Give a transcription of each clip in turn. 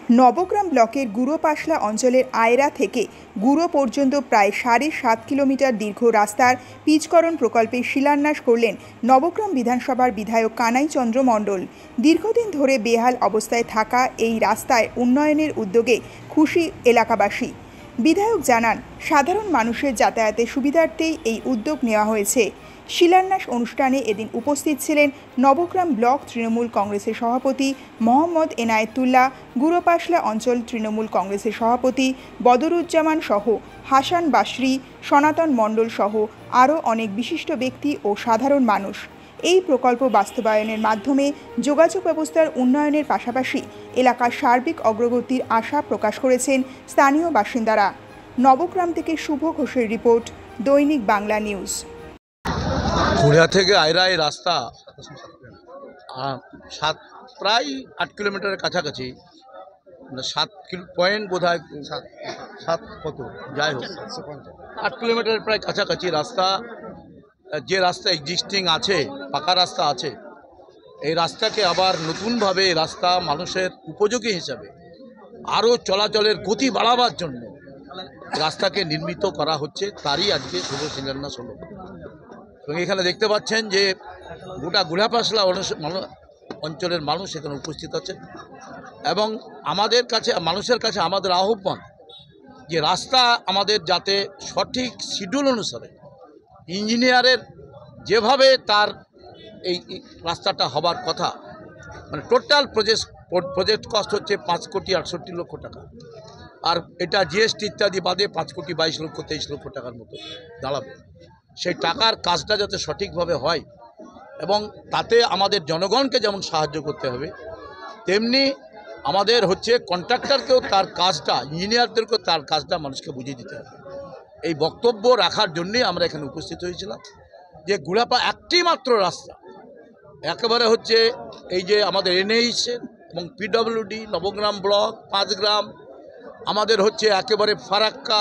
নবগ্রাম ব্লকের গুঁড়োপাশলা অঞ্চলের আয়রা থেকে গুঁড়ো পর্যন্ত প্রায় ৭.৫ কিলোমিটার দীর্ঘ রাস্তার পিচকরণ প্রকল্পের শিলান্যাস করলেন নবগ্রাম বিধানসভার বিধায়ক কানাই চন্দ্র মণ্ডল। দীর্ঘদিন ধরে বেহাল অবস্থায় থাকা এই রাস্তায় উন্নয়নের উদ্যোগে খুশি এলাকাবাসী। বিধায়ক জানান, সাধারণ মানুষের যাতায়াতের সুবিধার্থেই এই উদ্যোগ নেওয়া হয়েছে। শিলান্যাস অনুষ্ঠানে এদিন উপস্থিত ছিলেন নবগ্রাম ব্লক তৃণমূল কংগ্রেসের সভাপতি মোহাম্মদ এনায়েতুল্লাহ, গুঁড়োপাশলা অঞ্চল তৃণমূল কংগ্রেসের সভাপতি বদরুজ্জামান সহ হাসান বাশরি, সনাতন মণ্ডল সহ আরও অনেক বিশিষ্ট ব্যক্তি ও সাধারণ মানুষ। এই প্রকল্প বাস্তবায়নের মাধ্যমে যোগাযোগ ব্যবস্থার উন্নয়নের পাশাপাশি এলাকার সার্বিক অগ্রগতির আশা প্রকাশ করেছেন স্থানীয় বাসিন্দারা। নবগ্রাম থেকে শুভ ঘোষের রিপোর্ট, দৈনিক বাংলা নিউজ। খুড়িয়া থেকে আয়রা এই রাস্তা প্রায় ৮ কিলোমিটারের কাছাকাছি, 7 পয়েন্ট বোধ হয়, 7 কত যাই হোক 8 কিলোমিটারের প্রায় কাছাকাছি রাস্তা। যে রাস্তা এক্সিস্টিং আছে, পাকা রাস্তা আছে, এই রাস্তাকে আবার নতুনভাবে রাস্তা মানুষের উপযোগী হিসাবে আরও চলাচলের গতি বাড়াবার জন্য রাস্তাকে নির্মিত করা হচ্ছে। তারই আজকে শুভ শিলান্যাস হলো। এবং এখানে দেখতে পাচ্ছেন যে গোটা গুঁড়োপাশলা অঞ্চলের মানুষ এখানে উপস্থিত আছেন এবং আমাদের কাছে, মানুষের কাছে আমাদের আহ্বান যে রাস্তা আমাদের যাতে সঠিক শিডিউল অনুসারে ইঞ্জিনিয়ারের যেভাবে তার এই রাস্তাটা হবার কথা, মানে টোটাল প্রজেক্ট কস্ট হচ্ছে 5,68,00,000 টাকা, আর এটা জিএসটি ইত্যাদি বাদে 5,22,23,00,000 টাকার মতো দাঁড়াবে। সেই টাকার কাজটা যাতে সঠিকভাবে হয় এবং তাতে আমাদের জনগণকে যেমন সাহায্য করতে হবে, তেমনি আমাদের হচ্ছে কন্ট্রাক্টরকেও তার কাজটা, ইঞ্জিনিয়ারদেরকেও তার কাজটা মানুষকে বুঝিয়ে দিতে হবে। এই বক্তব্য রাখার জন্যই আমরা এখানে উপস্থিত হয়েছিলাম যে একটি মাত্র রাস্তা একেবারে হচ্ছে এই যে আমাদের এনএইচ এবং পিডব্লিউডি, নবগ্রাম ব্লক, 5 গ্রাম, আমাদের হচ্ছে একেবারে ফারাক্কা,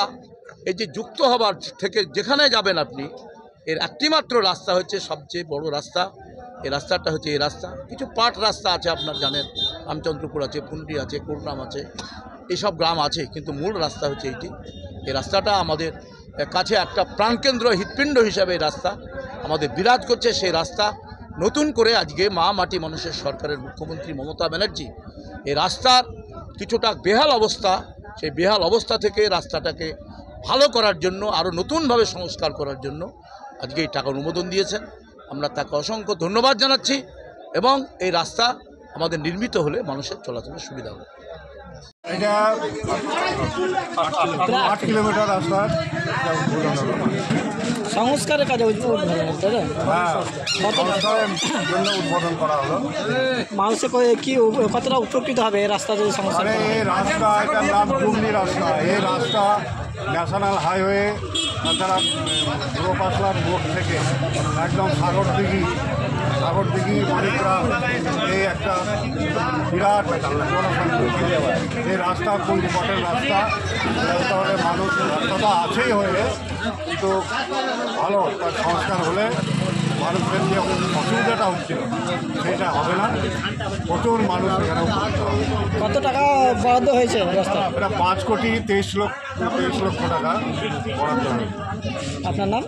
এই যে যুক্ত হবার থেকে যেখানে যাবেন আপনি, এর একটিমাত্র রাস্তা হচ্ছে সবচেয়ে বড় রাস্তা। এই রাস্তাটা হচ্ছে এই রাস্তা। কিছু পার্ট রাস্তা আছে, আপনার জানেন, রামচন্দ্রপুর আছে, পুন্ডি আছে, কোরগ্রাম আছে, এইসব গ্রাম আছে, কিন্তু মূল রাস্তা হচ্ছে এইটি। এই রাস্তাটা আমাদের কাছে একটা প্রাণকেন্দ্র, হৃৎপিণ্ড হিসাবে এই রাস্তা আমাদের বিরাজ করছে। সেই রাস্তা নতুন করে আজকে মা মাটি মানুষের সরকারের মুখ্যমন্ত্রী মমতা ব্যানার্জি এই রাস্তার কিছুটা বেহাল অবস্থা, সেই বেহাল অবস্থা থেকে রাস্তাটাকে ভালো করার জন্য, আরও নতুনভাবে সংস্কার করার জন্য আজকে এই টাকা অনুমোদন দিয়েছেন। আমরা তাকে অসংখ্য ধন্যবাদ জানাচ্ছি এবং এই রাস্তা আমাদের নির্মিত হলে মানুষের চলাচলের সুবিধা হবে। এটা 8 কিলোমিটার রাস্তা সংস্কারের কাজে উদ্বোধন করা হলো। মানুষের কি কতটা উপকৃত হবে এই রাস্তা যদি সংস্কার? এই রাস্তা, এটার নাম ডুমনি রাস্তা। এই রাস্তা ন্যাশনাল হাইওয়ে, তাছাড়া গুঁড়োপাশলার বোর্ড থেকে একদম সাগরদিঘি মানিকগ্রাম, এই একটা বিরাট জনসংখ্যা। এই রাস্তা খুব ইম্পর্টেন্ট রাস্তা। হলে মানুষ, রাস্তাটা আছেই হয়ে, কিন্তু ভালো তার সংস্কার হলে মানুষের যে অসুবিধাটা হচ্ছিল সেটা হবে না। প্রচুর মানুষ এখানে উপকৃত হবে। কত টাকা বরাদ্দ হয়েছে রাস্তা? এটা 5,23,00,000 টাকা বরাদ্দ হয়েছে। আপনার নাম?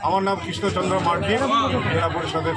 আমার নাম কৃষ্ণচন্দ্র মার্জি, জেলা পরিষদের।